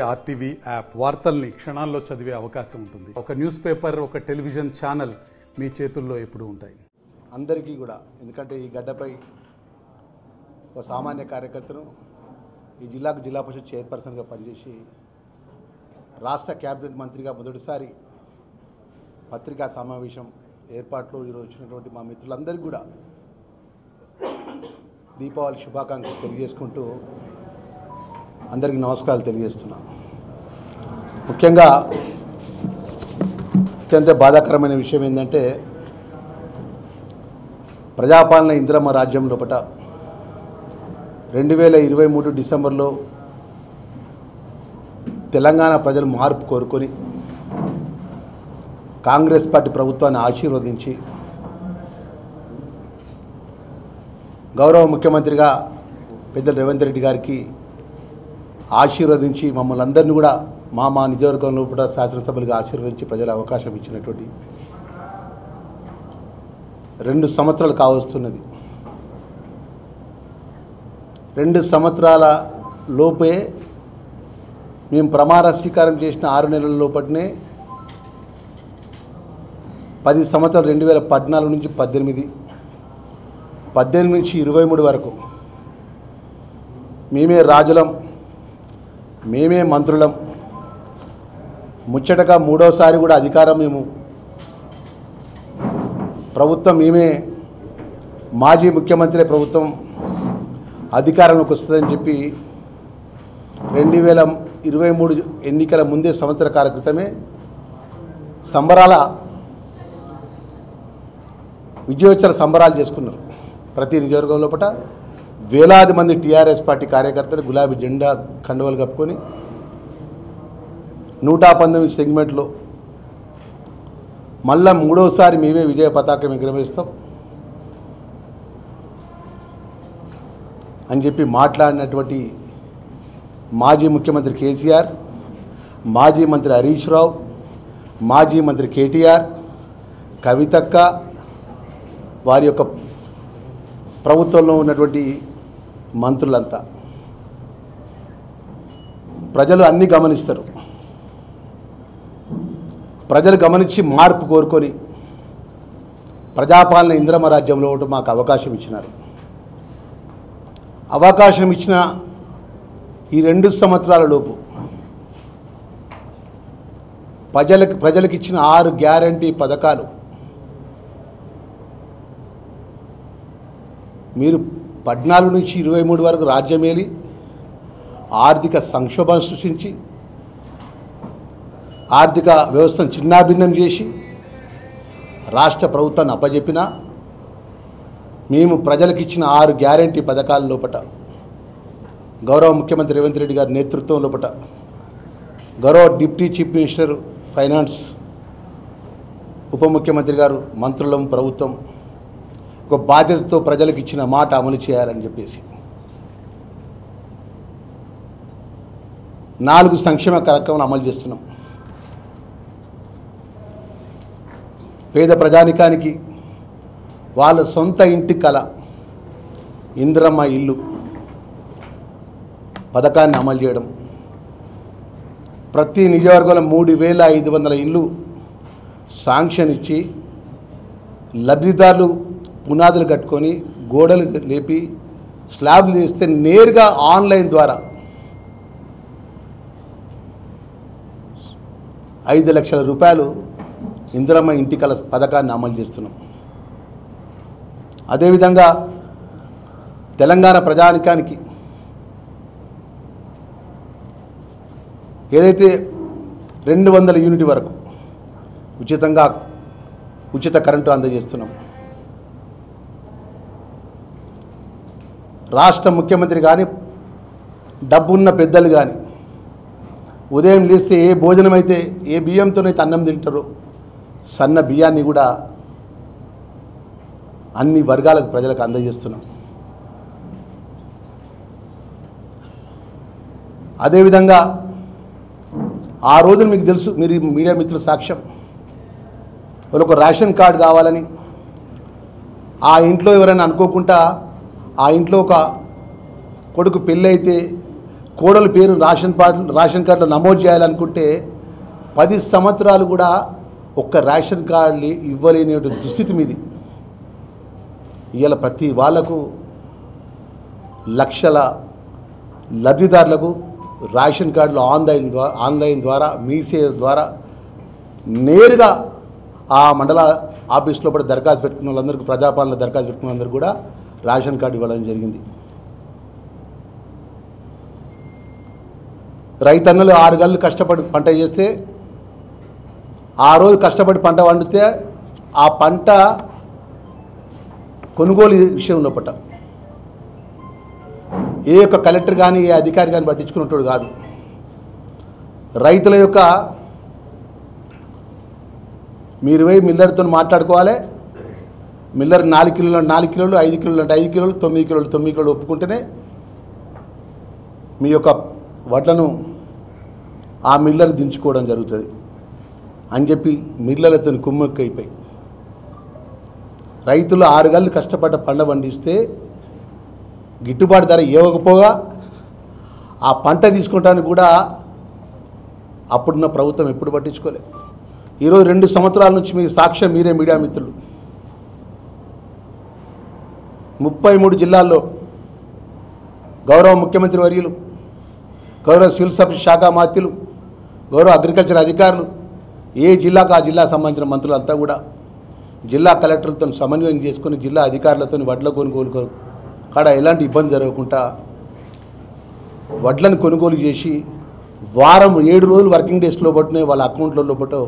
RTV app వార్తల్ని క్షణాల్లో చదివే అవకాశం ఉంటుంది. ఒక న్యూస్ పేపర్, ఒక టెలివిజన్ ఛానల్ మీ చేతుల్లో ఎప్పుడూ ఉంటాయి. అందరికీ కూడా, ఎందుకంటే ఈ గడ్డపై ఒక సామాన్య కార్యకర్తను ఈ జిల్లాకు జిల్లా పరిషత్ చైర్పర్సన్గా పనిచేసి రాష్ట్ర క్యాబినెట్ మంత్రిగా మొదటిసారి పత్రికా సమావేశం ఏర్పాట్లో ఈరోజు వచ్చినటువంటి మా మిత్రులందరికీ కూడా దీపావళి శుభాకాంక్షలు తెలియజేసుకుంటూ అందరికీ నమస్కారాలు తెలియజేస్తున్నా. ముఖ్యంగా అత్యంత బాధాకరమైన విషయం ఏంటంటే, ప్రజాపాలన ఇందిరమ్మ రాజ్యం లోపట 2023 డిసెంబర్లో తెలంగాణ ప్రజలు మార్పు కోరుకొని కాంగ్రెస్ పార్టీ ప్రభుత్వాన్ని ఆశీర్వదించి గౌరవ ముఖ్యమంత్రిగా పెద్దలు రేవంత్ రెడ్డి గారికి ఆశీర్వదించి మమ్మల్ని అందరినీ కూడా మా నియోజకవర్గంలో కూడా శాసనసభ్యులుగా ఆశీర్వదించి ప్రజలు అవకాశం ఇచ్చినటువంటి 2 సంవత్సరాలు కావస్తున్నది. 2 సంవత్సరాల లోపే మేము ప్రమాణ స్వీకారం చేసిన 6 నెలల లోపటినే 10 సంవత్సరాలు 2014 నుంచి 18 నుంచి 23 వరకు మేమే రాజులం, మేమే మంత్రులం. ముచ్చటగా 3వసారి కూడా అధికారం మేము ప్రభుత్వం మేమే, మాజీ ముఖ్యమంత్రి ప్రభుత్వం అధికారంలోకి వస్తుందని చెప్పి 2023 ఎన్నికల ముందే సంవత్సర కాల క్రితమే సంబరాల విజయోత్సవ సంబరాలు చేసుకున్నారు. ప్రతి నియోజకవర్గం లోపల వేలాది మంది టీఆర్ఎస్ పార్టీ కార్యకర్తలు గులాబీ జెండా కండువలు కప్పుకొని 119 సెగ్మెంట్లో మళ్ళా 3వసారి మేమే విజయ పతాకం ఎగురవేస్తాం అని చెప్పి మాట్లాడినటువంటి మాజీ ముఖ్యమంత్రి కేసీఆర్, మాజీ మంత్రి హరీష్ రావు, మాజీ మంత్రి కేటీఆర్, కవితక్క, వారి యొక్క ప్రభుత్వంలో ఉన్నటువంటి మంత్రులంతా ప్రజలు అన్నీ గమనిస్తారు. ప్రజలు గమనించి మార్పు కోరుకొని ప్రజాపాలన ఇందిరమ్మ రాజ్యంలో మాకు అవకాశం ఇచ్చినారు. అవకాశం ఇచ్చిన ఈ 2 సంవత్సరాల లోపు ప్రజలకు ఇచ్చిన 6 గ్యారంటీ పథకాలు మీరు 14 నుంచి 23 వరకు రాజ్యమేలి ఆర్థిక సంక్షోభం సృష్టించి ఆర్థిక వ్యవస్థను చిన్నాభిన్నం చేసి రాష్ట్ర ప్రభుత్వాన్ని అప్పజెప్పినా మేము ప్రజలకు ఇచ్చిన 6 గ్యారంటీ పథకాల లోపల గౌరవ ముఖ్యమంత్రి రేవంత్ రెడ్డి గారి నేతృత్వం లోపల గౌరవ డిప్యూటీ చీఫ్ మినిస్టర్ ఫైనాన్స్, ఉప ముఖ్యమంత్రి గారు, మంత్రులం, ప్రభుత్వం ఒక బాధ్యతతో ప్రజలకు ఇచ్చిన మాట అమలు చేయాలని చెప్పేసి 4 సంక్షేమ కార్యక్రమాలు అమలు చేస్తున్నాం. పేద ప్రజానికానికి వాళ్ళ సొంత ఇంటి కళ ఇందిరమ్మ ఇల్లు పథకాన్ని అమలు చేయడం, ప్రతి నియోజకవర్గంలో 3500 ఇల్లు శాంక్షన్ ఇచ్చి లబ్ధిదారులు పునాదులు కట్టుకొని గోడలు లేపి స్లాబ్లు చేస్తే నేరుగా ఆన్లైన్ ద్వారా 5 లక్షల రూపాయలు ఇందిరమ్మ ఇంటి కల పథకాన్ని అమలు చేస్తున్నాం. అదేవిధంగా తెలంగాణ ప్రజానికానికి ఏదైతే 200 యూనిట్ వరకు ఉచిత కరెంటు అందజేస్తున్నాం. రాష్ట్ర ముఖ్యమంత్రి కానీ, డబ్బున్న పెద్దలు కానీ ఉదయం లేస్తే ఏ భోజనం అయితే, ఏ బియ్యంతోనైతే అన్నం తింటారో సన్న బియ్యాన్ని కూడా అన్ని వర్గాలకు ప్రజలకు అందజేస్తున్నాం. అదేవిధంగా ఆ రోజున మీకు తెలుసు, మీరు మీడియా మిత్రుల సాక్ష్యం, వాళ్ళకు రేషన్ కార్డు కావాలని ఆ ఇంట్లో ఎవరైనా అనుకోకుండా ఆ ఇంట్లో ఒక కొడుకు పెళ్ళి అయితే కోడల పేరు రేషన్ కార్డులో నమోదు చేయాలనుకుంటే 10 సంవత్సరాలు కూడా ఒక్క రేషన్ కార్డు ఇవ్వలేని దుస్థితి మీది. ఇవాళ ప్రతి వాళ్లకు లక్షల లబ్ధిదారులకు రేషన్ కార్డులు ఆన్లైన్ ద్వారా మీ సేవ ద్వారా నేరుగా ఆ మండల ఆఫీస్లో కూడా దరఖాస్తు పెట్టుకున్న వాళ్ళందరికీ, ప్రజాపాలన దరఖాస్తు పెట్టుకున్న వాళ్ళందరూ కూడా రేషన్ కార్డు ఇవ్వడం జరిగింది. రైతన్నలు 6 గంటలు కష్టపడి పంట చేస్తే, ఆ రోజు కష్టపడి పంట పండితే ఆ పంట కొనుగోలు విషయంలో పట్ట ఏ యొక్క కలెక్టర్ కానీ ఏ అధికారి కానీ పట్టించుకున్నట్టు కాదు. రైతుల యొక్క మీరు పోయి మిల్లర్తో మాట్లాడుకోవాలి. మిల్లర్ 4 కిలోలు 4 కిలోలు, 5 కిలోలు అంటే 5 కిలోలు, 9 కిలోలు 9 కిలోలు ఒప్పుకుంటేనే మీ యొక్క వడ్లను ఆ మిల్లర్ దించుకోవడం జరుగుతుంది అని చెప్పి మిల్లర్లతో కుమ్మక్కైపోయి రైతులు 6 గంటలు కష్టపడ్డ పంట పండిస్తే గిట్టుబాటు ధర ఇవ్వకపోగా ఆ పంట తీసుకుంటానికి కూడా అప్పుడున్న ప్రభుత్వం ఎప్పుడు పట్టించుకోలేదు. ఈరోజు 2 సంవత్సరాల నుంచి మీ సాక్ష్యం మీరే మీడియా మిత్రులు. 33 జిల్లాల్లో గౌరవ ముఖ్యమంత్రి వర్యులు, గౌరవ సివిల్ సప్లై శాఖ మంత్రులు, గౌరవ అగ్రికల్చర్ అధికారులు, ఏ జిల్లాకు ఆ జిల్లా సంబంధించిన మంత్రులంతా కూడా జిల్లా కలెక్టర్లతో సమన్వయం చేసుకుని జిల్లా అధికారులతో వడ్ల కొనుగోలు కాడ ఎలాంటి ఇబ్బంది జరగకుండా వడ్లను కొనుగోలు చేసి వారం 7 రోజులు వర్కింగ్ డేస్లో పట్టునే వాళ్ళ అకౌంట్లలో పట్టు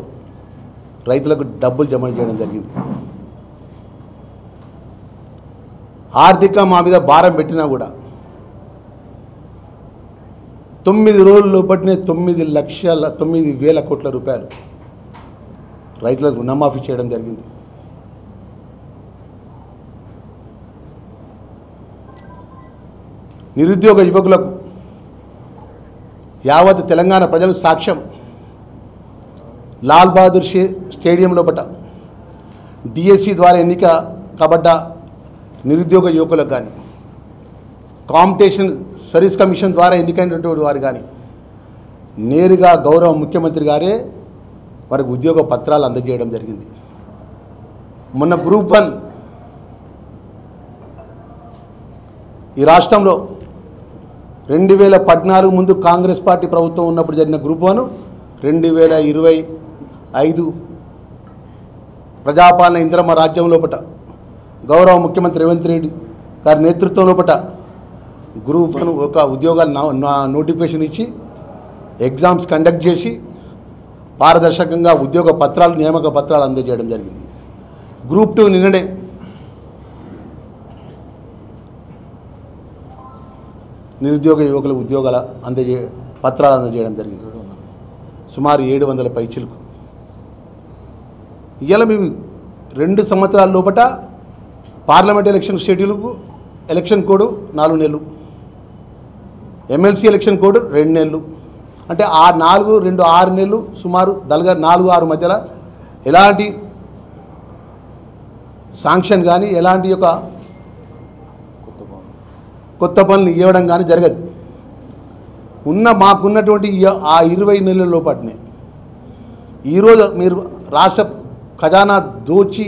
రైతులకు డబ్బులు జమ చేయడం జరిగింది. ఆర్థిక మా మీద భారం పెట్టినా కూడా 9 రోజుల్లో పట్టినే 9,9,000 కోట్ల రూపాయలు రైతులకు రుణమాఫీ చేయడం జరిగింది. నిరుద్యోగ యువకులకు యావత్ తెలంగాణ ప్రజలు సాక్ష్యం. లాల్ బహదూర్ స్టేడియం లోపల డిఎస్సి ద్వారా ఎన్నిక కాబడ్డ నిరుద్యోగ యువకులకు కానీ, కాంపిటీషన్ సర్వీస్ కమిషన్ ద్వారా ఎన్నికైనటువంటి వారు కానీ నేరుగా గౌరవ ముఖ్యమంత్రి గారే వారికి ఉద్యోగ పత్రాలు అందజేయడం జరిగింది. మొన్న గ్రూప్ 1 ఈ రాష్ట్రంలో 2014 ముందు కాంగ్రెస్ పార్టీ ప్రభుత్వం ఉన్నప్పుడు జరిగిన గ్రూప్ 1 2025 ప్రజాపాలన ఇందిరమ్మ రాజ్యం లోపట గౌరవ ముఖ్యమంత్రి రేవంత్ రెడ్డి గారి నేతృత్వం లోపట గ్రూప్ 1 ఒక ఉద్యోగాలు నోటిఫికేషన్ ఇచ్చి ఎగ్జామ్స్ కండక్ట్ చేసి పారదర్శకంగా ఉద్యోగ పత్రాలు, నియామక పత్రాలు అందజేయడం జరిగింది. గ్రూప్ 2 నిన్ననే నిరుద్యోగ యువకుల ఉద్యోగాల పత్రాలు అందజేయడం జరిగింది. సుమారు 700 పైచిలకు. ఇవాళ మేము 2 సంవత్సరాల లోపల పార్లమెంట్ ఎలక్షన్ షెడ్యూల్కు ఎలక్షన్ కోడ్ 4 నెలలు, ఎమ్మెల్సీ ఎలక్షన్ కోడ్ 2 నెలలు, అంటే 4, 2, 6 నెలలు సుమారు 4-6 మధ్యలో ఎలాంటి శాంక్షన్ కానీ ఎలాంటి యొక్క కొత్త పనులు ఇవ్వడం కానీ జరగదు. మాకున్నటువంటి ఆ 20 నెలల లోపలనే ఈరోజు మీరు రాష్ట్ర ఖజానా దోచి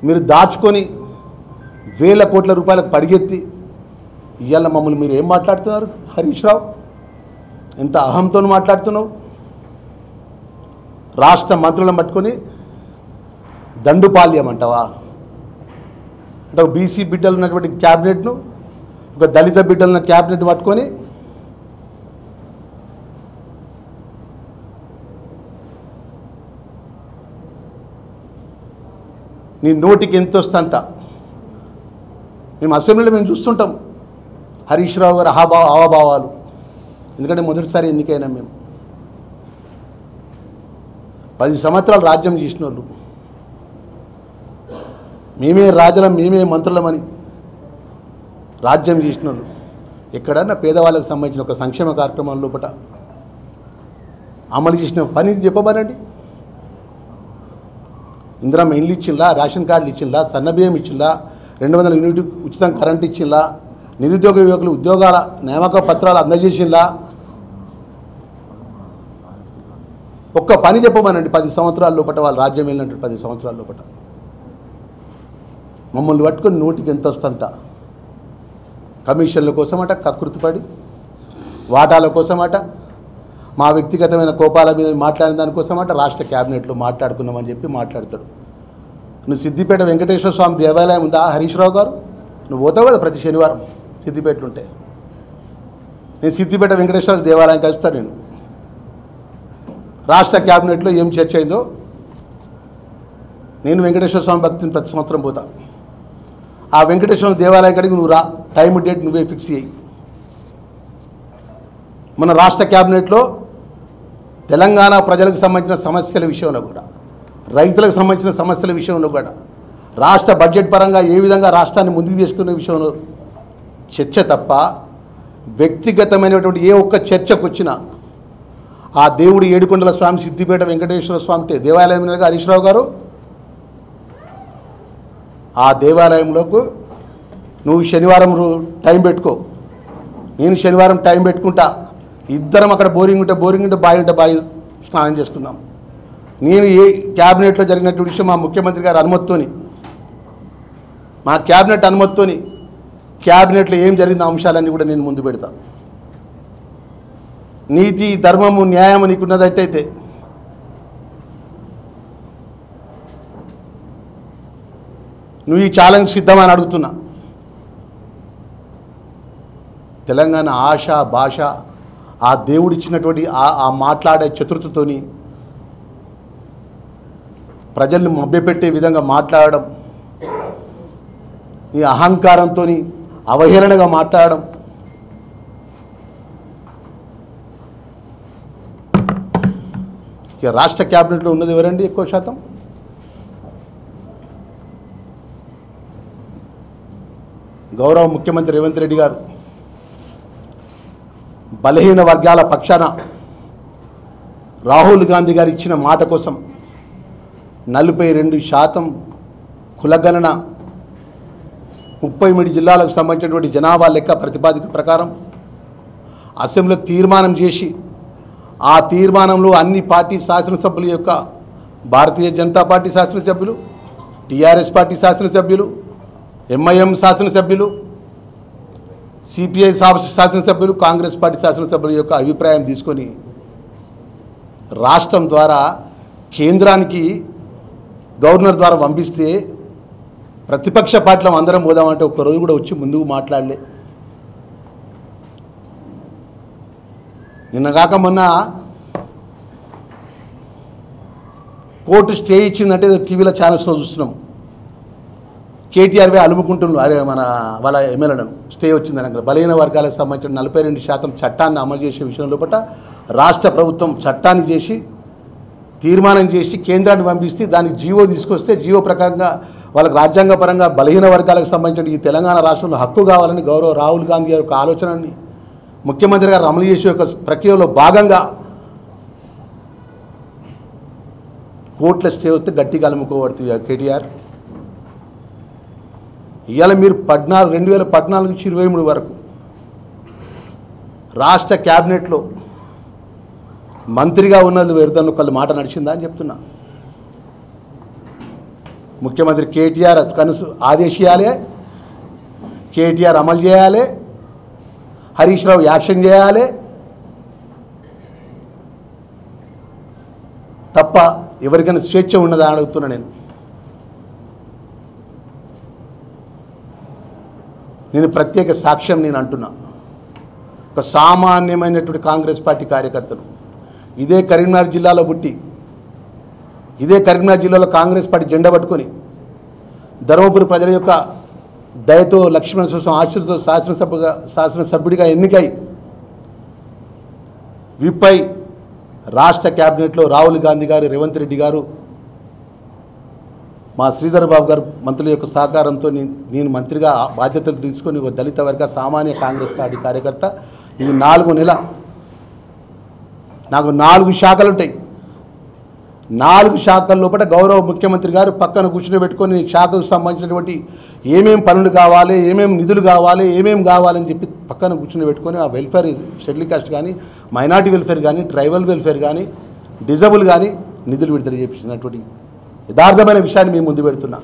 మీరు దాచుకొని 1000 కోట్ల రూపాయలకు పడిగెత్తి ఇవాళ మమ్మల్ని మీరు ఏం మాట్లాడుతున్నారు? హరీష్ రావు, ఎంత అహంతో మాట్లాడుతున్నావు? రాష్ట్ర మంత్రులను పట్టుకొని దండుపాల్యం అంటావా? అంటే ఒక బీసీ బిడ్డలు ఉన్నటువంటి క్యాబినెట్ను, ఒక దళిత బిడ్డలున్న క్యాబినెట్ పట్టుకొని నీ నోటికి ఎంత వస్తే అంత. మేము అసెంబ్లీలో మేము చూస్తుంటాం హరీష్ రావు గారు హావభావాలు. ఎందుకంటే మొదటిసారి ఎన్నికైనా మేము 10 సంవత్సరాలు రాజ్యం చేసిన వాళ్ళు, మేమే రాజులం, మేమే మంత్రులమని రాజ్యం చేసిన వాళ్ళు ఎక్కడన్నా పేదవాళ్ళకు సంబంధించిన ఒక సంక్షేమ కార్యక్రమాల లోపల అమలు చేసిన పని చెప్పబనండి. ఇందిరమ్మ ఇండ్లు ఇచ్చిందా, రేషన్ కార్డులు ఇచ్చిందా, సన్నబియ్యం ఇచ్చిందా, 200 యూనిట్ ఉచితం కరెంట్ ఇచ్చిందా, నిరుద్యోగ యువకులు ఉద్యోగాల నియామక పత్రాలు అందజేసిందా? ఒక్క పని చెప్పమనండి. 10 సంవత్సరాల లోపల వాళ్ళు రాజ్యం వెళ్ళినట్టు 10 సంవత్సరాల లోపల మమ్మల్ని పట్టుకొని నోటికి ఎంత వస్తుందంత కమిషన్ల కోసమట, కకృతిపడి వాటాల కోసమట, మా వ్యక్తిగతమైన కోపాల మీద మాట్లాడిన దానికోసమట రాష్ట్ర క్యాబినెట్లో మాట్లాడుకున్నామని చెప్పి మాట్లాడతాడు. నువ్వు సిద్దిపేట వెంకటేశ్వర స్వామి దేవాలయం ఉందా హరీష్ రావు గారు? నువ్వు పోతావు కదా ప్రతి శనివారం సిద్దిపేటలో ఉంటే. నేను సిద్దిపేట వెంకటేశ్వర దేవాలయం కలుస్తాను. నేను రాష్ట్ర క్యాబినెట్లో ఏం చర్చ అయిందో నేను వెంకటేశ్వర స్వామి భక్తిని ప్రతి సంవత్సరం పోతా. ఆ వెంకటేశ్వర దేవాలయం కాడికి నువ్వు రా, టైం డేట్ నువ్వే ఫిక్స్ చేయి. మన రాష్ట్ర క్యాబినెట్లో తెలంగాణ ప్రజలకు సంబంధించిన సమస్యల విషయంలో కూడా, రైతులకు సంబంధించిన సమస్యల విషయంలో కూడా, రాష్ట్ర బడ్జెట్ పరంగా ఏ విధంగా రాష్ట్రాన్ని ముందుకు తీసుకునే విషయంలో చర్చ తప్ప వ్యక్తిగతమైనటువంటి ఏ ఒక్క చర్చకు వచ్చినా ఆ దేవుడు ఏడుకొండల స్వామి సిద్దిపేట వెంకటేశ్వర స్వామి దేవాలయం మీద హరీష్ రావు గారు ఆ దేవాలయంలోకి నువ్వు శనివారం టైం పెట్టుకో, నేను శనివారం టైం పెట్టుకుంటా. ఇద్దరం అక్కడ బోరింగ్ ఉంటే బావి ఉంటే బావి స్నానం చేసుకున్నాం. నేను ఏ క్యాబినెట్లో జరిగినటువంటి విషయం మా ముఖ్యమంత్రి గారి అనుమతితోని, మా క్యాబినెట్ అనుమతితోని క్యాబినెట్లో ఏం జరిగిన అంశాలన్నీ కూడా నేను ముందు పెడతా. నీతి, ధర్మము, న్యాయము నీకున్నదట్టయితే నువ్వు ఈ ఛాలెంజ్ సిద్ధమని అడుగుతున్నా. తెలంగాణ ఆశ, భాష, ఆ దేవుడిచ్చినటువంటి ఆ మాట్లాడే చతుర్థతోని ప్రజల్ని మభ్యపెట్టే విధంగా మాట్లాడడం, ఈ అహంకారంతో అవహేళనగా మాట్లాడడం, ఇక రాష్ట్ర క్యాబినెట్లో ఉన్నది ఎవరండి ఎక్కువ శాతం? గౌరవ ముఖ్యమంత్రి రేవంత్ రెడ్డి గారు బలహీన వర్గాల పక్షాన రాహుల్ గాంధీ గారు ఇచ్చిన మాట కోసం 42% కులగణన 33 జిల్లాలకు సంబంధించినటువంటి జనాభా లెక్క ప్రతిపాదిక ప్రకారం అసెంబ్లీలో తీర్మానం చేసి, ఆ తీర్మానంలో అన్ని పార్టీ శాసనసభ్యుల యొక్క భారతీయ జనతా పార్టీ శాసనసభ్యులు, టీఆర్ఎస్ పార్టీ శాసనసభ్యులు, ఎంఐఎం శాసనసభ్యులు, సిపిఐ శాసనసభ్యులు, కాంగ్రెస్ పార్టీ శాసనసభ్యుల యొక్క అభిప్రాయం తీసుకొని రాష్ట్రం ద్వారా కేంద్రానికి గవర్నర్ ద్వారా పంపిస్తే ప్రతిపక్ష పార్టీలో అందరం పోదామంటే ఒక్కరోజు కూడా వచ్చి ముందుకు మాట్లాడలే. నిన్నగాక మొన్న కోర్టు స్టే ఇచ్చిందంటే టీవీలో ఛానల్స్లో చూస్తున్నాం. కేటీఆర్వే అలుముకుంటున్నారు, అరే మన వాళ్ళ ఎమ్మెల్యేలను స్టే వచ్చిందని. అక్కడ బలహీన వర్గాలకు సంబంధించిన 42% చట్టాన్ని అమలు చేసే విషయం లోపల రాష్ట్ర ప్రభుత్వం చట్టాన్ని చేసి తీర్మానం చేసి కేంద్రాన్ని పంపిస్తే దానికి జీవో తీసుకొస్తే జీవో ప్రకారంగా వాళ్ళకి రాజ్యాంగపరంగా బలహీన వర్గాలకు సంబంధించిన ఈ తెలంగాణ రాష్ట్రంలో హక్కు కావాలని గౌరవ రాహుల్ గాంధీ గారి యొక్క ఆలోచనని ముఖ్యమంత్రి గారు అమలు చేసే యొక్క ప్రక్రియలో భాగంగా కోర్టుల స్టే వస్తే గట్టిగా అలుముకోబడుతుంది కేటీఆర్. ఇవాళ మీరు 2014 నుంచి 23 వరకు రాష్ట్ర క్యాబినెట్లో మంత్రిగా ఉన్నది వేరుదాన్ని ఒకళ్ళు మాట నడిచిందా అని చెప్తున్నా. ముఖ్యమంత్రి కేటీఆర్ కనీసం ఆదేశియాలి, కేటీఆర్ అమలు చేయాలి, హరీష్ రావు యాక్షన్ చేయాలి తప్ప ఎవరికైనా స్వేచ్ఛ ఉన్నదా అని అడుగుతున్నా. నేను ప్రత్యేక సాక్ష్యం నేను అంటున్నా. ఒక సామాన్యమైనటువంటి కాంగ్రెస్ పార్టీ కార్యకర్తలు ఇదే కరీంనగర్ జిల్లాలో పుట్టి, ఇదే కరీంనగర్ జిల్లాలో కాంగ్రెస్ పార్టీ జెండా పట్టుకొని ధర్మపురి ప్రజల యొక్క దయతో లక్ష్మణ సుసం ఆశీర్తో శాసనసభ్యుడిగా ఎన్నికై విప్పై రాష్ట్ర క్యాబినెట్లో రాహుల్ గాంధీ గారు, రేవంత్ రెడ్డి గారు, మా శ్రీధర్ బాబు గారు మంత్రుల యొక్క సహకారంతో నేను మంత్రిగా బాధ్యతలు తీసుకొని ఒక దళిత వర్గ సామాన్య కాంగ్రెస్ పార్టీ కార్యకర్త. ఇది 4 నెల, నాకు 4 శాఖలు ఉంటాయి. 4 శాఖల లోపల గౌరవ ముఖ్యమంత్రి గారు పక్కన కూర్చుని పెట్టుకొని శాఖకు సంబంధించినటువంటి ఏమేం పనులు కావాలి, ఏమేం నిధులు కావాలి, ఏమేం కావాలని చెప్పి పక్కన కూర్చుని పెట్టుకొని ఆ వెల్ఫేర్, షెడ్యూల్ కాస్ట్ కానీ, మైనార్టీ వెల్ఫేర్ కానీ, ట్రైబల్ వెల్ఫేర్ కానీ, డిజబుల్ కానీ నిధులు విడుదల చేపించినటువంటి యథార్థమైన విషయాన్ని మేము ముందు పెడుతున్నా.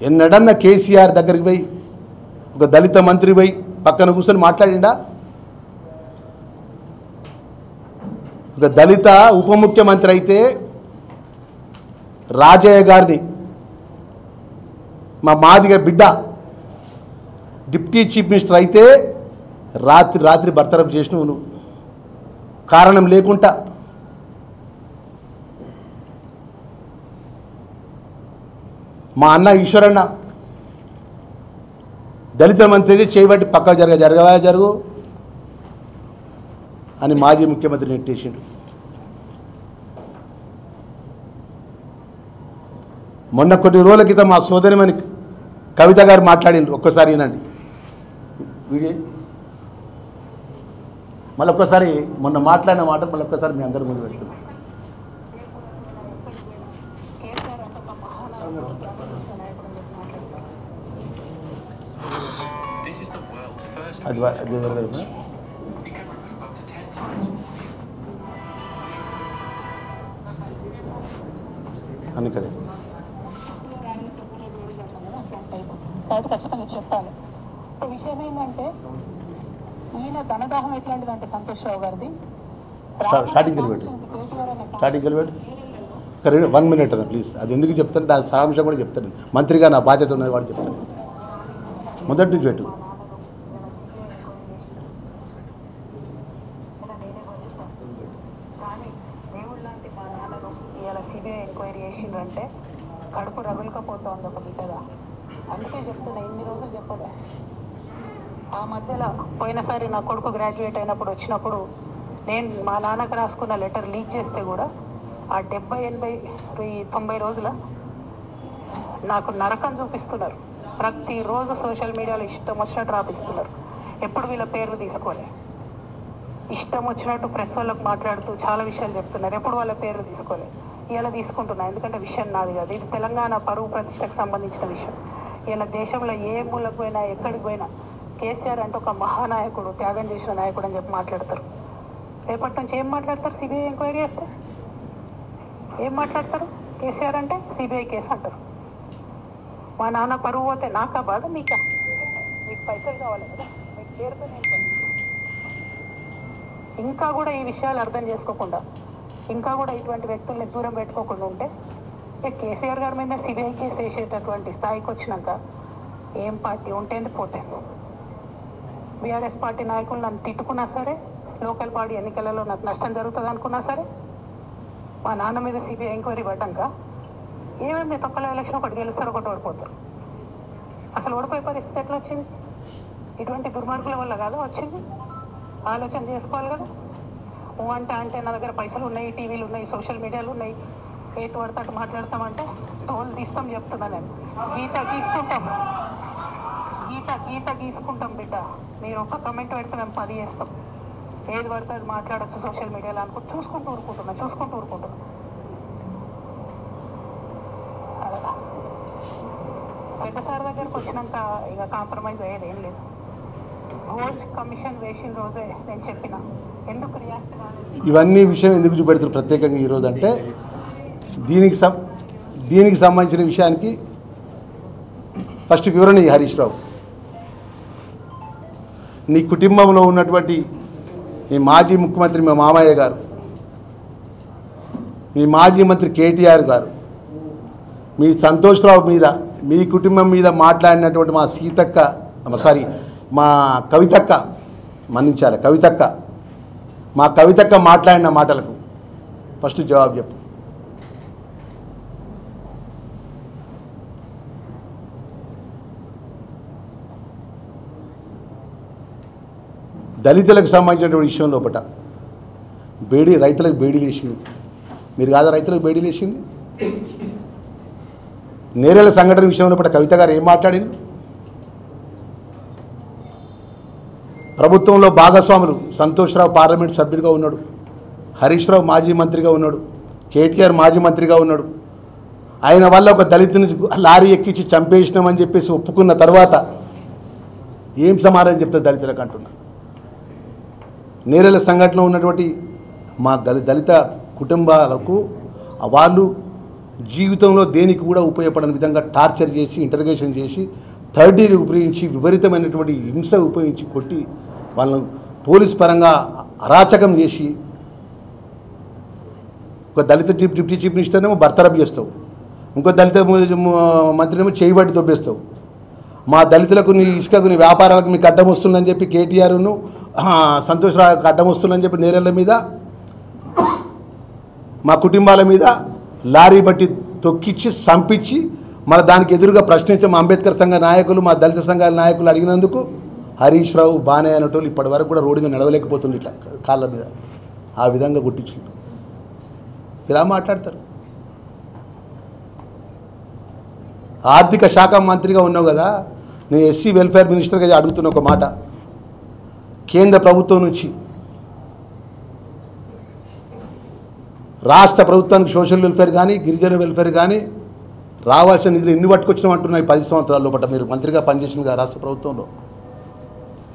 ఎన్నడన్నా కేసీఆర్ దగ్గరికి పోయి ఒక దళిత మంత్రి పోయి పక్కన కూర్చొని మాట్లాడిండా? ఒక దళిత ఉప ముఖ్యమంత్రి అయితే రాజయ్య గారిని, మా మాదిగ బిడ్డ డిప్యూటీ చీఫ్ మినిస్టర్ అయితే రాత్రి బర్తరఫ్ చేసినావు నువ్వు కారణం లేకుండా. మా అన్న ఈశ్వరన్న దళిత మంత్రి అయితే చేయబట్టి పక్క జరగవు అని మాజీ ముఖ్యమంత్రి నెట్టేసిండు. మొన్న కొన్ని రోజుల క్రితం మా సోదరిమణి కవిత గారు మాట్లాడిండ్రు. ఒక్కసారి వినండి వీడియో. మళ్ళొక్కసారి మొన్న మాట్లాడిన మాట మళ్ళొక్కసారి మీ అందరి ముందు పెడుతున్నాం. అది అని కదా ఖచ్చితంగా చెప్పాలి. విషయం ఏంటంటే ఈయన ధనదాహం ఎట్లాంటిదంటే సంతోష్ రావు గారిది స్టార్టింగ్ వెళ్ళిపెట్టు 1 minute అన్న ప్లీజ్. అది ఎందుకు చెప్తాను, దాని సారాంశం కూడా చెప్తాను. మంత్రిగా నా బాధ్యత ఉన్నది వాడు చెప్తాను. మొదటి నుంచి పెట్టు. సిబిఐ ఎంక్వైరీ చేసిండ్రంటే కడుపు రగులుకపోతుంది ఒక బిడ్డగా. అందుకే చెప్తున్నా, ఇన్ని రోజులు చెప్పలే. ఆ మధ్యలో పోయినసారి నా కొడుకు గ్రాడ్యుయేట్ అయినప్పుడు వచ్చినప్పుడు నేను మా నాన్నకు రాసుకున్న లెటర్ లీక్ చేస్తే కూడా ఆ 70, 80, 90 రోజుల నాకు నరకం చూపిస్తున్నారు. ప్రతిరోజు సోషల్ మీడియాలో ఇష్టం వచ్చినట్టు రాపిస్తున్నారు. ఎప్పుడు వీళ్ళ పేర్లు తీసుకోలే, ఇష్టం వచ్చినట్టు ప్రెస్ వాళ్ళకు మాట్లాడుతూ చాలా విషయాలు చెప్తున్నారు. ఎప్పుడు వాళ్ళ పేర్లు తీసుకోలే. ఇలా తీసుకుంటున్నా, ఎందుకంటే విషయం నాది కాదు. ఇది తెలంగాణ పరువు ప్రతిష్టకు సంబంధించిన విషయం. ఇలా దేశంలో ఏ మూలకు పోయినా, ఎక్కడికి పోయినా కేసీఆర్ అంటే ఒక మహానాయకుడు, త్యాగం చేసిన నాయకుడు అని చెప్పి మాట్లాడతారు. రేపటి నుంచి ఏం మాట్లాడతారు? సిబిఐ ఎంక్వైరీ చేస్తే ఏం మాట్లాడతారు? కేసీఆర్ అంటే సిబిఐ కేసు అంటారు. మా నాన్న పరువు పోతే నాకా బాధ, మీకా? మీకు పైసలు కావాలి కదా, మీకు పేరుతో నేను ఇంకా కూడా ఈ విషయాలు అర్థం చేసుకోకుండా, ఇంకా కూడా ఇటువంటి వ్యక్తుల్ని దూరం పెట్టుకోకుండా ఉంటే కేసీఆర్ గారి మీద సిబిఐ కేసు వేసేటటువంటి స్థాయికి వచ్చినాక ఏం పార్టీ ఉంటేంది పోతే. బీఆర్ఎస్ పార్టీ నాయకులు నన్ను తిట్టుకున్నా సరే, లోకల్ పార్టీ ఎన్నికలలో నాకు నష్టం జరుగుతుంది అనుకున్నా సరే, మా నాన్న మీద సిబిఐ ఎంక్వైరీ పడ్డాక ఏమైంది? తొక్కల ఎలక్షన్ ఒకటి గెలుస్తారు, ఒకటి ఓడిపోతారు. అసలు ఓడిపోయే పరిస్థితి ఎట్లా వచ్చింది? ఇటువంటి దుర్మార్గుల వల్ల కాదా వచ్చింది? ఆలోచన చేసుకోవాలి కదా. అంటే నా దగ్గర పైసలు ఉన్నాయి, టీవీలు ఉన్నాయి, సోషల్ మీడియాలు ఉన్నాయి, ఏటు పడతాడు మాట్లాడతామంటే తోలు తీస్తాం చెప్తున్నా నేను. గీత గీసుకుంటాం బిడ్డ. మీరు ఒక్క కమెంట్ పెడితే మేము 10 చేస్తాం. ఏది పడితే అది మాట్లాడచ్చు సోషల్ మీడియాలో అనుకుంటూ చూసుకుంటూ ఊరుకుంటున్నా. అలాగా పెద్ద సార్ దగ్గరకు వచ్చినాక ఇక కాంప్రమైజ్ అయ్యేది ఏం లేదు. హోల్డ్ కమిషన్ వేసిన రోజే నేను చెప్పిన ఎందుకు రియాక్ట్ కాలేదు. ఇవన్నీ విషయం ఎందుకు చూపెడతారు ప్రత్యేకంగా ఈరోజు అంటే దీనికి సంబంధించిన విషయానికి ఫస్ట్ వివరణ ఈ హరీష్ రావు. నీ కుటుంబంలో ఉన్నటువంటి మీ మాజీ ముఖ్యమంత్రి మీ మామయ్య గారు, మీ మాజీ మంత్రి కేటీఆర్ గారు, మీ సంతోష్ రావు మీద, మీ కుటుంబం మీద మాట్లాడినటువంటి మా కవితక్క, మన్నించాలి కవితక్క, మా కవితక్క మాట్లాడిన మాటలకు ఫస్ట్ జవాబు చెప్పు. దళితులకు సంబంధించినటువంటి విషయం లోపల రైతులకు బేడీలు వేసింది. మీరు కాదా రైతులకు బేడీలు వేసింది? నేరేళ్ల సంఘటన విషయం లోపల కవిత గారు ఏం మాట్లాడింది? ప్రభుత్వంలో భాగస్వాములు సంతోష్రావు పార్లమెంట్ సభ్యుడిగా ఉన్నాడు, హరీష్ రావు మాజీ మంత్రిగా ఉన్నాడు, కేటీఆర్ మాజీ మంత్రిగా ఉన్నాడు. ఆయన వల్ల ఒక దళితుని లారీ ఎక్కించి చంపేసినామని చెప్పేసి ఒప్పుకున్న తర్వాత ఏం సమాధానం చెప్తారు దళితులకు అంటున్నా. నేరేల సంఘటనలో ఉన్నటువంటి మా దళిత కుటుంబాలకు వాళ్ళు జీవితంలో దేనికి కూడా ఉపయోగపడని విధంగా టార్చర్ చేసి ఇంటర్గేషన్ చేసి థర్డ్ డిగ్రీ ఉపయోగించి విపరీతమైనటువంటి హింస ఉపయోగించి కొట్టి వాళ్ళను పోలీస్ పరంగా అరాచకం చేసి ఒక దళిత డిప్యూటీ చీఫ్ మినిస్టర్నేమో బర్తరఫ్ చేస్తావు, ఇంకో దళిత మంత్రినేమో చేయబట్టి దొబ్బేస్తావు. మా దళితులకు నీ ఇసుకకు నీ వ్యాపారాలకు మీకు అడ్డం వస్తుందని చెప్పి కేటీఆర్ను సంతోష్ రావుకి అడ్డం వస్తుందని చెప్పి నేరేళ్ల మీద మా కుటుంబాల మీద లారీ బట్టి తొక్కిచ్చి చంపించి మళ్ళీ దానికి ఎదురుగా ప్రశ్నించే మా అంబేద్కర్ సంఘ నాయకులు మా దళిత సంఘాల నాయకులు అడిగినందుకు హరీష్ రావు బానే అనేటోళ్ళు ఇప్పటి వరకు కూడా రోడ్డు మీద నడవలేకపోతుంది ఇట్లా కాళ్ళ మీద ఆ విధంగా కొట్టించు ఇలా మాట్లాడతారు. ఆర్థిక శాఖ మంత్రిగా ఉన్నావు కదా, నేను ఎస్సీ వెల్ఫేర్ మినిస్టర్గా అడుగుతున్న ఒక మాట, కేంద్ర ప్రభుత్వం నుంచి రాష్ట్ర ప్రభుత్వానికి సోషల్ వెల్ఫేర్ కానీ గిరిజన వెల్ఫేర్ కానీ రావాల్సిన నిధులు ఎన్ని పట్టుకొచ్చినాం అంటున్నాయి 10 సంవత్సరాల లోపల మీరు మంత్రిగా పనిచేసిన రాష్ట్ర ప్రభుత్వంలో.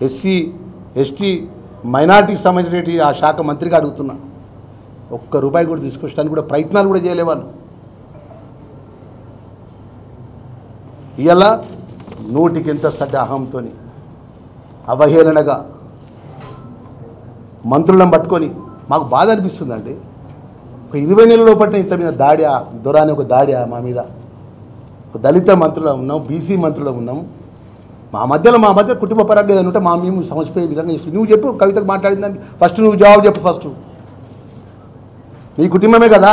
ఎస్సీ ఎస్టీ మైనార్టీకి సంబంధించిన ఆ శాఖ మంత్రిగా అడుగుతున్నా, ఒక్క రూపాయి కూడా తీసుకొచ్చడానికి కూడా ప్రయత్నాలు కూడా చేయలే వాళ్ళు. ఇలా నోటికి ఎంత సడ్డ అహంతో అవహేళనగా మంత్రులను పట్టుకొని మాకు బాధ అనిపిస్తుందండి. ఒక 20 నెలల లోపల ఇంత మీద దాడి, దొరాని ఒక దాడి మా మీద. ఒక దళిత మంత్రులు ఉన్నాం, బీసీ మంత్రులు ఉన్నాం, మా మధ్య కుటుంబ పరంగా ఏదైనా ఉంటే మేము సమస్యపోయే విధంగా చేసి నువ్వు చెప్పు. కవితకు మాట్లాడిందని ఫస్ట్ నువ్వు జవాబు చెప్పు. ఫస్ట్ నీ కుటుంబమే కదా,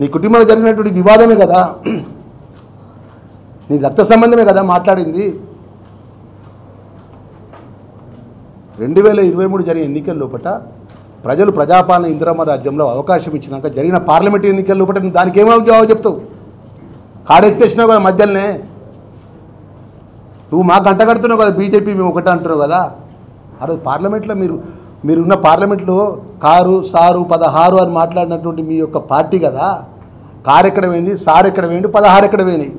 నీ కుటుంబంలో జరిగినటువంటి వివాదమే కదా, నీ రక్త సంబంధమే కదా మాట్లాడింది. 2023 జరిగిన ఎన్నికల లోపల ప్రజలు ప్రజాపాలన ఇందిరమ్మ రాజ్యంలో అవకాశం ఇచ్చినాక జరిగిన పార్లమెంట్ ఎన్నికల లోపల దానికి ఏమో జవాబు చెప్తావు? కాడెత్తేసినావు కదా మధ్యలోనే. నువ్వు మాకు అంటగడుతున్నావు కదా, బీజేపీ మేము ఒకటే అంటున్నావు కదా. ఆ రోజు పార్లమెంట్లో మీరున్న పార్లమెంట్లో కారు సారు 16 అని మాట్లాడినటువంటి మీ యొక్క పార్టీ కదా. కారు ఎక్కడ పోయింది, సారు ఎక్కడ పోయింది, 16 ఎక్కడ పోయినాయి?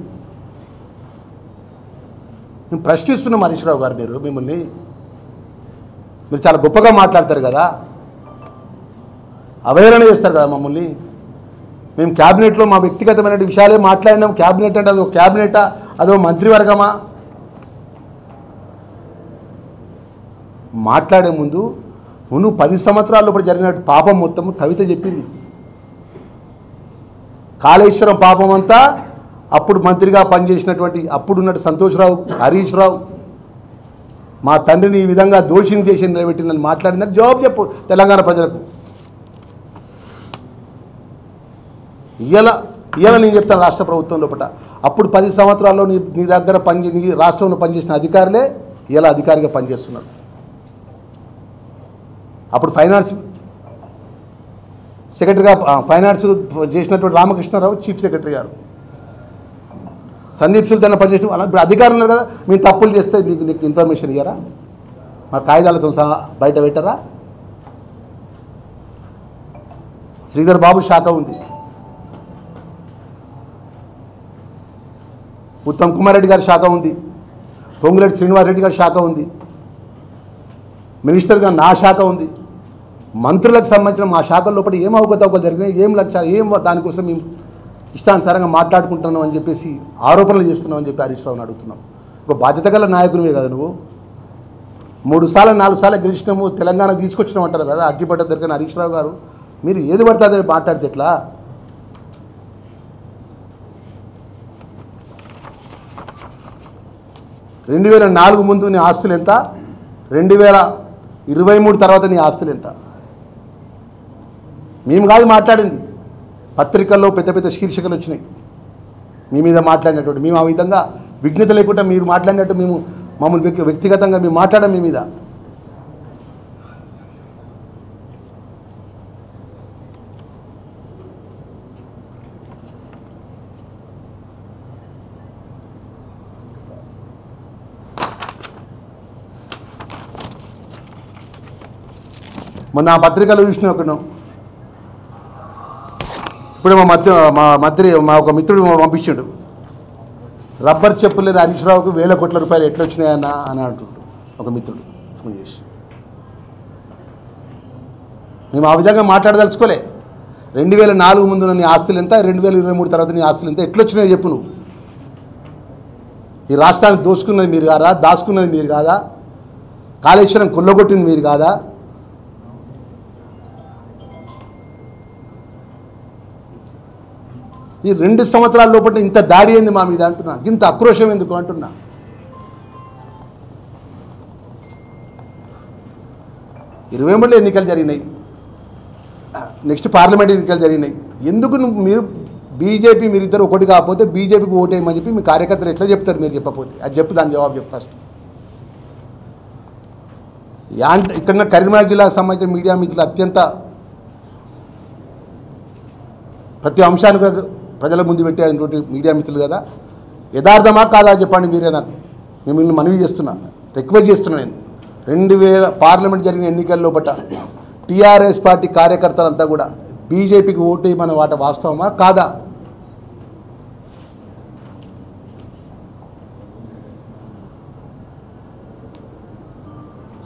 మేము ప్రశ్నిస్తున్నాం హరీష్ రావు గారు, మిమ్మల్ని మీరు చాలా గొప్పగా మాట్లాడతారు కదా, అవహేళన చేస్తారు కదా మమ్మల్ని. మేము క్యాబినెట్లో మా వ్యక్తిగతమైన విషయాలే మాట్లాడినాం. క్యాబినెట్ అంటే అదో క్యాబినెటా, అదో మంత్రివర్గమా? మాట్లాడే ముందు నువ్వు 10 సంవత్సరాల లోపల జరిగిన పాపం మొత్తం కవిత చెప్పింది. కాళేశ్వరం పాపం అంతా అప్పుడు మంత్రిగా పనిచేసినటువంటి అప్పుడున్నట్టు సంతోష్ రావు, హరీష్ రావు మా తండ్రిని ఈ విధంగా దోషిని చేసి నిలబెట్టిందని మాట్లాడిందని జవాబు చెప్పు తెలంగాణ ప్రజలకు. ఇవాళ నేను చెప్తాను రాష్ట్ర ప్రభుత్వం లోపల అప్పుడు 10 సంవత్సరాల్లో నీ దగ్గర నీ రాష్ట్రంలో పనిచేసిన అధికారులే ఇలా అధికారిగా పనిచేస్తున్నారు. అప్పుడు ఫైనాన్స్ సెక్రటరీగా ఫైనాన్స్ చేసినటువంటి రామకృష్ణారావు చీఫ్ సెక్రటరీ గారు, సందీప్ సుల్తాన్ పనిచేసిన వాళ్ళ ఇప్పుడు అధికారులు ఉన్నారు కదా. మేము తప్పులు చేస్తే నీకు ఇన్ఫర్మేషన్ ఇయ్యారా? మా కాగితాలతో సహా బయట పెట్టరా? శ్రీధర్ బాబు శాఖ ఉంది, ఉత్తమ్ కుమార్ రెడ్డి గారి శాఖ ఉంది, పొంగులేటి శ్రీనివాసరెడ్డి గారి శాఖ ఉంది, మినిస్టర్గా నా శాఖ ఉంది. మంత్రులకు సంబంధించిన మా శాఖల లోపల ఏం అవకతవకలు జరిగినాయి, ఏం లక్ష్యాలు, ఏం దానికోసం మేము ఇష్టానుసారంగా మాట్లాడుకుంటున్నాం అని చెప్పేసి ఆరోపణలు చేస్తున్నాం అని చెప్పి హరీష్ రావుని అడుగుతున్నాం. ఒక బాధ్యత గల నాయకునివే కదా నువ్వు. 3 సార్లు 4 సార్లు గెలిచినాము, తెలంగాణ తీసుకొచ్చినాం అంటారు కదా అగ్గిపట్ట దొరికిన హరీష్ రావు గారు. మీరు ఏది పడితే అదే మాట్లాడితే ఎట్లా? (2004) ముందు నీ ఆస్తులు ఎంత, 2023 తర్వాత నీ ఆస్తులు ఎంత? మేము కాదు మాట్లాడింది, పత్రికల్లో పెద్ద పెద్ద శీర్షికలు వచ్చినాయి మీ మీద మాట్లాడినటువంటి. మేము ఆ విధంగా విఘ్నత లేకుండా మీరు మాట్లాడినట్టు మమ్మల్ని వ్యక్తిగతంగా మేము మాట్లాడాం మీ మీద. మొన్న ఆ పత్రికలో చూసిన ఒకను ఇప్పుడు మా ఒక మిత్రుడు పంపించాడు, రబ్బర్ చెప్పులు లేని హరీష్ రావుకు 1000 కోట్ల రూపాయలు ఎట్లా వచ్చినాయన్న అని అంటుండు ఒక మిత్రుడు ఫోన్ చేసి. మేము ఆ విధంగా మాట్లాడదలుచుకోలే. 2004 ముందు నీ ఆస్తులు ఎంత, 2023 తర్వాత నీ ఆస్తులు ఎంత, ఎట్లొచ్చినాయో చెప్పు. నువ్వు ఈ రాష్ట్రాన్ని దోసుకున్నది మీరు కాదా, దాచుకున్నది మీరు కాదా, కాళేశ్వరం కొల్లగొట్టింది మీరు కాదా? ఈ 2 సంవత్సరాల లోపల ఇంత దాడి అయింది మా మీద అంటున్నా, ఇంత ఆక్రోశం ఎందుకు అంటున్నా. ఇరవై మూడులో ఎన్నికలు జరిగినాయి, నెక్స్ట్ పార్లమెంట్ ఎన్నికలు జరిగినాయి. ఎందుకు మీరు బీజేపీ మీరిద్దరు ఒకటి కాకపోతే బీజేపీకి ఓటేయమని చెప్పి మీ కార్యకర్తలు ఎట్లా చెప్తారు మీరు చెప్పకపోతే? అది చెప్పు, దాని జవాబు చెప్పు ఫస్ట్. ఇక్కడ కరీంనగర్ జిల్లాకు సంబంధించిన మీడియా మిత్రులు అత్యంత ప్రతి అంశానికి ప్రజల ముందు పెట్టేటువంటి మీడియా మిత్రులు కదా, యథార్థమా కాదా చెప్పండి మీరే. నాకు మిమ్మల్ని మనవి చేస్తున్నా, రిక్వెస్ట్ చేస్తున్నా. నేను 2000 పార్లమెంట్ జరిగిన ఎన్నికల్లో టీఆర్ఎస్ పార్టీ కార్యకర్తలంతా కూడా బీజేపీకి ఓటు వేయమన్న వాట వాస్తవమా కాదా?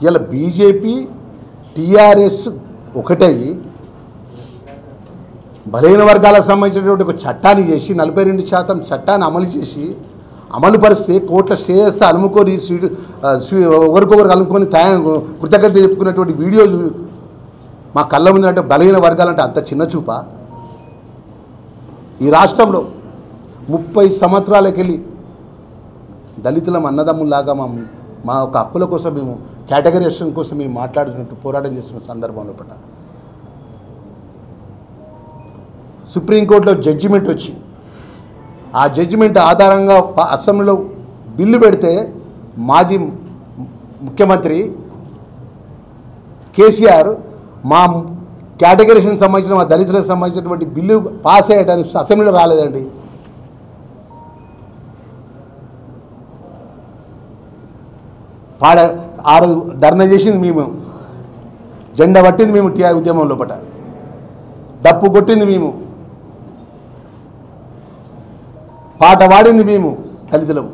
ఇలా బీజేపీ టీఆర్ఎస్ ఒకటయ్యి బలహీన వర్గాలకు సంబంధించినటువంటి ఒక చట్టాన్ని చేసి 42% చట్టాన్ని అమలు చేసి అమలు పరిస్తే కోట్ల స్టే చేస్తే అలుముకొని ఒకరికొకరికి అలుముకొని కృతజ్ఞత చెప్పుకున్నటువంటి వీడియోలు మా కళ్ళ ముందు. అంటే బలహీన వర్గాలంటే అంత చిన్న చూపా? ఈ రాష్ట్రంలో 30 సంవత్సరాలకెళ్ళి దళితులం అన్నదమ్ముల్లాగా మా ఒక హక్కుల కోసం మేము కేటగరైజేషన్ కోసం మేము మాట్లాడుతున్నట్టు పోరాటం చేస్తున్న సందర్భంలో సుప్రీంకోర్టులో జడ్జిమెంట్ వచ్చి ఆ జడ్జిమెంట్ ఆధారంగా అసెంబ్లీలో బిల్లు పెడితే మాజీ ముఖ్యమంత్రి కేసీఆర్ మా కేటగరైజేషన్ సంబంధించిన మా దళితులకు సంబంధించినటువంటి బిల్లు పాస్ అయ్యడానికి అసెంబ్లీలో రాలేదండి. ఆ రోజు ధర్నా చేసింది మేము, జెండా పట్టింది మేము, టీఆర్ ఉద్యమం లోపల డప్పు కొట్టింది మేము, పాట పాడింది మేము దళితులము.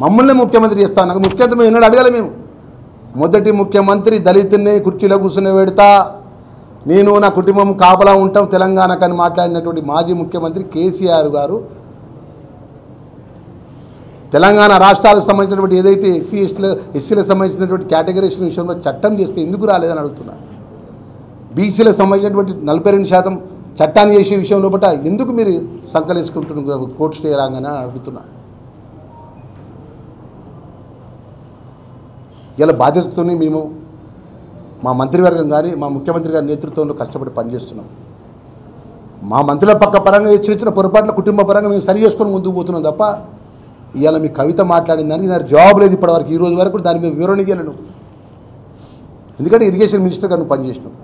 మమ్మల్ని ముఖ్యమంత్రి చేస్తాను, ముఖ్యమంత్రి మేము ఎన్నడూ అడగాలి. మేము మొదటి ముఖ్యమంత్రి దళితుల్ని కుర్చీలో కూర్చుని పెడతా, నేను నా కుటుంబం కాపలా ఉంటాం తెలంగాణకని మాట్లాడినటువంటి మాజీ ముఖ్యమంత్రి కేసీఆర్ గారు తెలంగాణ రాష్ట్రాలకు సంబంధించినటువంటి ఏదైతే ఎస్సీలకు సంబంధించినటువంటి కేటగరైజేషన్ విషయంలో చట్టం చేస్తే ఎందుకు రాలేదని అడుగుతున్నా. బీసీలకు సంబంధించినటువంటి 42% చట్టాన్ని చేసే విషయంలో ఎందుకు మీరు సంకలేసుకుంటున్న కోర్టు స్టే రాగానే అడుగుతున్నా. ఇలా బాధ్యతతోనే మేము మా మంత్రివర్గం కానీ మా ముఖ్యమంత్రి గారి నేతృత్వంలో కష్టపడి పనిచేస్తున్నాం. మా మంత్రుల పక్క పరంగా చిన్న చిన్న పొరపాట్ల కుటుంబ పరంగా మేము సరి చేసుకొని ముందుకు పోతున్నాం తప్ప ఇవాళ మీ కవిత మాట్లాడిన దానికి దాని జవాబు లేదు ఇప్పటివరకు. ఈ రోజు వరకు దాని మీద వివరణ ఇవ్వలేను, ఎందుకంటే ఇరిగేషన్ మినిస్టర్గా నువ్వు పనిచేసినావు.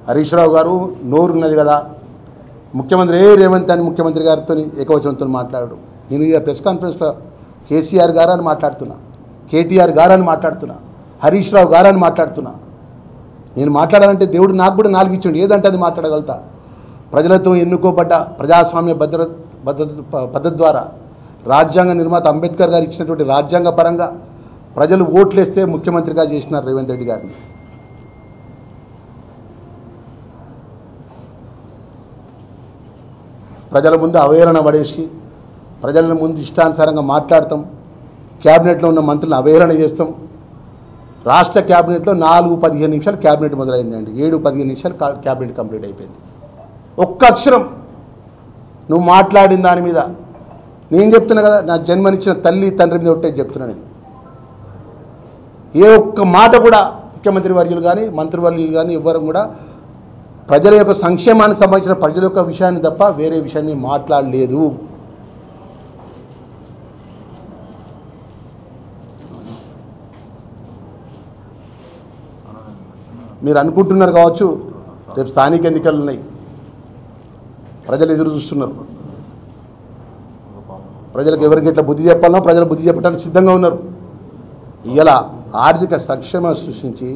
హరీష్ రావు గారు నోరున్నది కదా, ముఖ్యమంత్రి రేవంత్ అని ముఖ్యమంత్రి గారితో ఏకవచనంతో మాట్లాడు. నేను ఇక ప్రెస్ కాన్ఫరెన్స్లో కేసీఆర్ గారు అని మాట్లాడుతున్నా, కేటీఆర్ గారు అని మాట్లాడుతున్నా, హరీష్ రావు గారు అని మాట్లాడుతున్నా. నేను మాట్లాడాలంటే దేవుడు నాకు కూడా 4 ఇచ్చిండు, ఏదంటే అది మాట్లాడగలుగుతా. ప్రజలతో ఎన్నుకోబడ్డ ప్రజాస్వామ్య పద్ధతి ద్వారా రాజ్యాంగ నిర్మాత అంబేద్కర్ గారు ఇచ్చినటువంటి రాజ్యాంగ పరంగా ప్రజలు ఓట్లేస్తే ముఖ్యమంత్రిగా చేసినారు రేవంత్ రెడ్డి గారిని. ప్రజల ముందు అవహేళన పడేసి ప్రజల ముందు ఇష్టానుసారంగా మాట్లాడతాం, క్యాబినెట్లో ఉన్న మంత్రులను అవహేళన చేస్తాం. రాష్ట్ర క్యాబినెట్లో 4-15 నిమిషాలు క్యాబినెట్ మొదలైందండి, 7-15 నిమిషాలు క్యాబినెట్ కంప్లీట్ అయిపోయింది. ఒక్క అక్షరం నువ్వు మాట్లాడిన దాని మీద నేను చెప్తున్నా కదా, నా జన్మనిచ్చిన తల్లి తండ్రి మీద ఒకటే చెప్తున్నా. నేను ఏ ఒక్క మాట కూడా ముఖ్యమంత్రి వర్యులు కానీ మంత్రివర్యులు కానీ ఎవ్వరం కూడా ప్రజల యొక్క సంక్షేమానికి సంబంధించిన ప్రజల యొక్క విషయాన్ని తప్ప వేరే విషయాన్ని మాట్లాడలేదు. మీరు అనుకుంటున్నారు కావచ్చు రేపు స్థానిక ఎన్నికలు ఉన్నాయి, ప్రజలు ఎదురు చూస్తున్నారు. ప్రజలకు ఎవరికి ఎట్లా బుద్ధి చెప్పాలనో ప్రజలు బుద్ధి చెప్పడానికి సిద్ధంగా ఉన్నారు. ఇలా ఆర్థిక సంక్షేమం సృష్టించి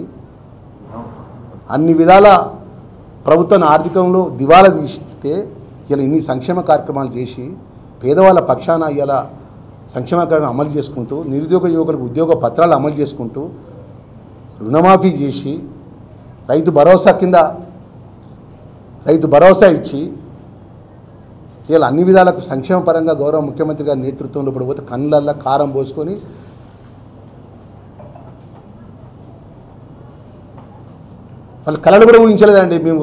అన్ని విధాల ప్రభుత్వాన్ని ఆర్థికంలో దివాలా తీస్తే ఇలా ఇన్ని సంక్షేమ కార్యక్రమాలు చేసి పేదవాళ్ళ పక్షాన ఇలా సంక్షేమ కార్యక్రమం అమలు చేసుకుంటూ నిరుద్యోగ యువకులకు ఉద్యోగ పత్రాలు అమలు చేసుకుంటూ రుణమాఫీ చేసి రైతు భరోసా ఇచ్చి ఇలా అన్ని విధాలకు సంక్షేమ పరంగా గౌరవ ముఖ్యమంత్రి గారి నేతృత్వంలో పడిపోతే కళ్ళల్లో కారం పోసుకొని వాళ్ళు కళలు కూడా ఊహించలేదండి. మేము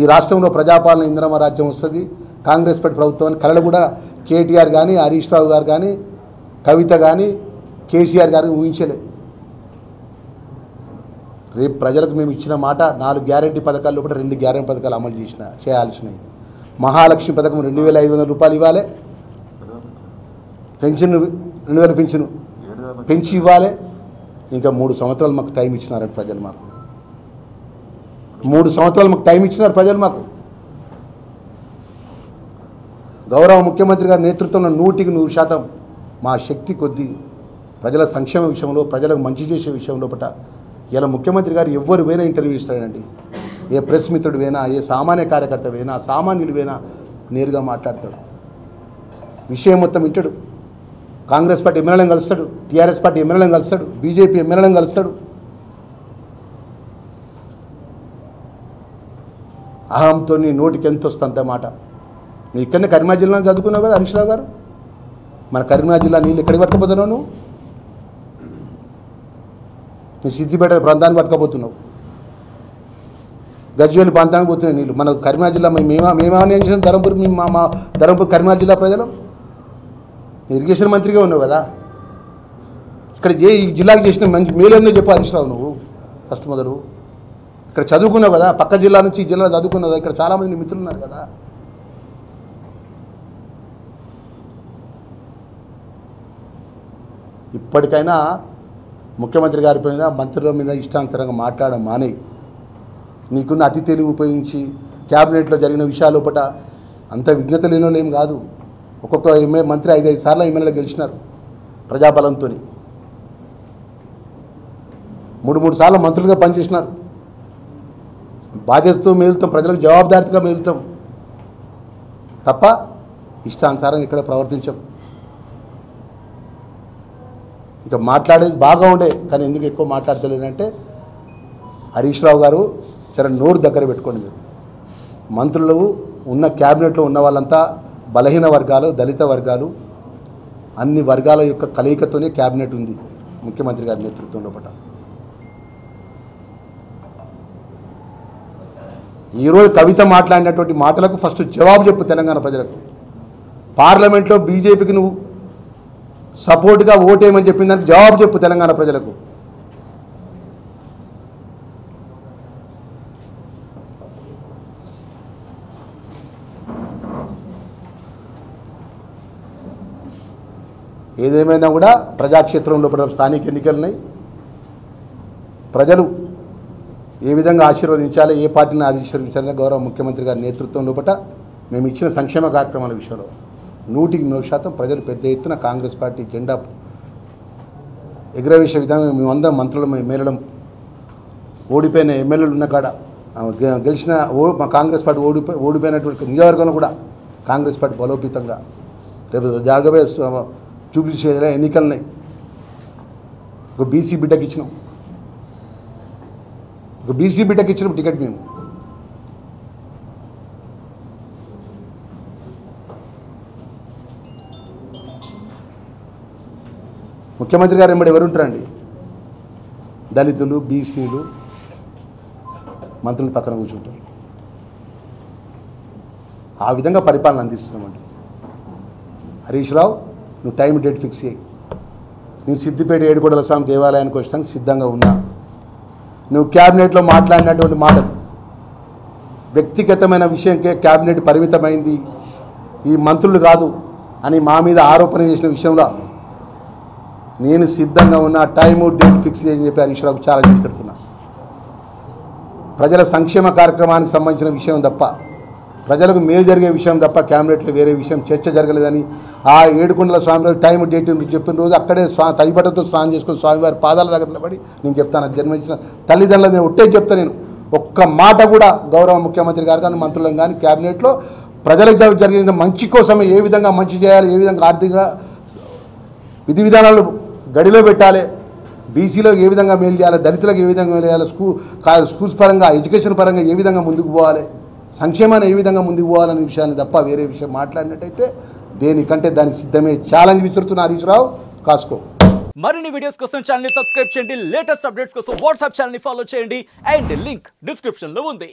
ఈ రాష్ట్రంలో ప్రజాపాలన ఇందిరమ్మ రాజ్యం వస్తుంది, కాంగ్రెస్ పార్టీ ప్రభుత్వాన్ని కళలు కూడా కేటీఆర్ కానీ హరీష్ రావు గారు కానీ కవిత కానీ కేసీఆర్ గారు ఊహించలే. రేపు ప్రజలకు మేము ఇచ్చిన మాట 4 గ్యారెంటీ పథకాల లోపల 2 గ్యారెంటీ పథకాలు అమలు చేయాల్సినవి. మహాలక్ష్మి పథకం 2,500 రూపాయలు ఇవ్వాలి, పెన్షన్ 2000 పెన్షన్ పెంచి ఇవ్వాలి. ఇంకా 3 సంవత్సరాలు మాకు టైం ఇచ్చినారండి ప్రజలు. మాకు 3 సంవత్సరాలు మాకు టైం ఇచ్చినారు ప్రజలు. మాకు గౌరవ ముఖ్యమంత్రి గారి నేతృత్వంలో 100% మా శక్తి కొద్దీ ప్రజల సంక్షేమ విషయంలో ప్రజలకు మంచి చేసే విషయంలో పట ఇలా ముఖ్యమంత్రి గారు ఎవరు వేరే ఇంటర్వ్యూ ఇస్తాడండి. ఏ ప్రెస్ మిత్రుడు వేనా, ఏ సామాన్య కార్యకర్త వేనా, సామాన్యులు వేనా నేరుగా మాట్లాడతాడు. విషయం మొత్తం వింటాడు. కాంగ్రెస్ పార్టీ ఎమ్మెల్యేలను కలుస్తాడు, టీఆర్ఎస్ పార్టీ ఎమ్మెల్యేలను కలుస్తాడు, బీజేపీ ఎమ్మెల్యేలను కలుస్తాడు. అహంతో నోటికి ఎంత వస్తుందంత మాట. నువ్వు ఇక్కడనే కరీంనగర్ జిల్లాలో చదువుకున్నావు కదా హరీష్ రావు గారు. మన కరీంనగర్ జిల్లా నీళ్ళు ఎక్కడికి పట్టుకుపోతున్నావు నువ్వు? సిద్దిపేట ప్రాంతానికి పట్టుకపోతున్నావు, గజ్వేల్ ప్రాంతానికి పోతున్నాయి నీళ్ళు. మన కరీంనగర్ జిల్లా మేమేమని ఏం చేసాం? ధర్మపురి కరీంనగర్ జిల్లా ప్రజలు ఇరిగేషన్ మంత్రిగా ఉన్నావు కదా. ఇక్కడ ఈ జిల్లాకి చేసిన మంచి మేలేందో చెప్పు హరీష్ రావు. నువ్వు ఫస్ట్ మొదలు ఇక్కడ చదువుకున్నావు కదా, పక్క జిల్లా నుంచి ఈ జిల్లాలో చదువుకున్నావు. ఇక్కడ చాలామంది మిత్రులు ఉన్నారు కదా. ఇప్పటికైనా ముఖ్యమంత్రి గారి పైన మంత్రుల మీద ఇష్టాంతరంగా మాట్లాడడం మానే. నీకున్న అతి తెలివి ఉపయోగించి క్యాబినెట్లో జరిగిన విషయాల లోపల అంత విఘ్నత లేనోళ్ళు ఏం కాదు. ఒక్కొక్క మంత్రి 5 సార్లు ఎమ్మెల్యేలు గెలిచినారు ప్రజాబలంతో. 3 సార్లు మంత్రులుగా పనిచేసినారు. బాధ్యతతో మేలుతాం, ప్రజలకు జవాబుదారీగా మేలుతాం తప్ప ఇష్టానుసారం ఇక్కడ ప్రవర్తించాం. ఇక మాట్లాడేది బాగా ఉండే, కానీ ఎందుకు ఎక్కువ మాట్లాడతలేనంటే హరీష్ రావు గారు జర నోరు దగ్గర పెట్టుకోండి. మీరు మంత్రులు ఉన్న క్యాబినెట్లో ఉన్న వాళ్ళంతా బలహీన వర్గాలు, దళిత వర్గాలు, అన్ని వర్గాల యొక్క కలయికతోనే క్యాబినెట్ ఉంది ముఖ్యమంత్రి గారి నేతృత్వంలో పట. ఈరోజు కవిత మాట్లాడినటువంటి మాటలకు ఫస్ట్ జవాబు చెప్పు తెలంగాణ ప్రజలకు. పార్లమెంట్లో బీజేపీకి నువ్వు సపోర్ట్గా ఓటేయమని చెప్పిన దానికి జవాబు చెప్పు తెలంగాణ ప్రజలకు. ఏదేమైనా కూడా ప్రజాక్షేత్రంలో స్థానిక ఎన్నికలున్నాయి. ప్రజలు ఏ విధంగా ఆశీర్వదించాలి, ఏ పార్టీని ఆశీర్వదించాలని గౌరవ ముఖ్యమంత్రి గారి నేతృత్వం లోపల మేము ఇచ్చిన సంక్షేమ కార్యక్రమాల విషయంలో 100% ప్రజలు పెద్ద ఎత్తున కాంగ్రెస్ పార్టీ జెండా ఎగురవేసే విధంగా మేమందరం మంత్రులు మేలడం, ఓడిపోయిన ఎమ్మెల్యేలు ఉన్న కాడ గెలిచిన మా కాంగ్రెస్ పార్టీ ఓడిపోయినటువంటి నియోజకవర్గంలో కూడా కాంగ్రెస్ పార్టీ బలోపేతంగా రేపు జరగబోయే జూబ్లీ ఎన్నికలున్నాయి. ఒక బీసీ బిడ్డకి ఇచ్చినాం, టికెట్ మేము. ముఖ్యమంత్రి గారు వెంబడి ఎవరు ఉంటారండి? దళితులు, బీసీలు, మంత్రులు పక్కన కూర్చుంటారు. ఆ విధంగా పరిపాలన అందిస్తున్నామండి. హరీష్ రావు, నువ్వు టైం డేట్ ఫిక్స్ చేయి. నేను సిద్దిపేట ఏడుకొండల స్వామి దేవాలయానికి వచ్చడానికి సిద్ధంగా ఉన్నా. నువ్వు క్యాబినెట్లో మాట్లాడినటువంటి మాటలు వ్యక్తిగతమైన విషయంకే క్యాబినెట్ పరిమితమైంది, ఈ మంత్రులు కాదు అని మా మీద ఆరోపణ చేసిన విషయంలో నేను సిద్ధంగా ఉన్న. టైము డేట్ ఫిక్స్ చేయని చెప్పి హరీష్ రావుకు చాలా విసురుతున్నా. ప్రజల సంక్షేమ కార్యక్రమానికి సంబంధించిన విషయం తప్ప, ప్రజలకు మేలు జరిగే విషయం తప్ప క్యాబినెట్లో వేరే విషయం చర్చ జరగలేదని ఆ ఏడుకొండల స్వామి టైం డేట్ చెప్పిన రోజు అక్కడే తడిబట్టతో స్నానం చేసుకుని స్వామివారి పాదాల దగ్గర నిలబడి నేను చెప్తాను, జన్మించిన తల్లిదండ్రులు నేను ఒట్టే చెప్తాను. నేను ఒక్క మాట కూడా గౌరవ ముఖ్యమంత్రి గారు కానీ మంత్రులను కానీ క్యాబినెట్లో ప్రజలకు జరిగిన మంచి కోసమే ఏ విధంగా మంచి చేయాలి, ఏ విధంగా ఆర్థిక విధి విధానాలు గడిలో పెట్టాలి, బీసీలో ఏ విధంగా మేలు చేయాలి, దళితులకు ఏ విధంగా మేలు చేయాలి, స్కూల్స్ పరంగా ఎడ్యుకేషన్ పరంగా ఏ విధంగా ముందుకు పోవాలి, సంక్షేమాన్ని ఏ విధంగా ముందుకు పోవాలనే విషయాన్ని తప్ప వేరే విషయం మాట్లాడినట్టయితే దేనికంటే దానికి సిద్ధమే ఛాలెంజ్ విసురుతున్న హరీష్ రావు కాసుకో. మరిన్ని వీడియోస్ కోసం ఛానల్ ని సబ్స్క్రైబ్ చేయండి, లేటెస్ట్ అప్డేట్స్ కోసం వాట్సాప్ ఛానల్ ని ఫాలో చేయండి అండ్ లింక్ డిస్క్రిప్షన్ లో ఉంది.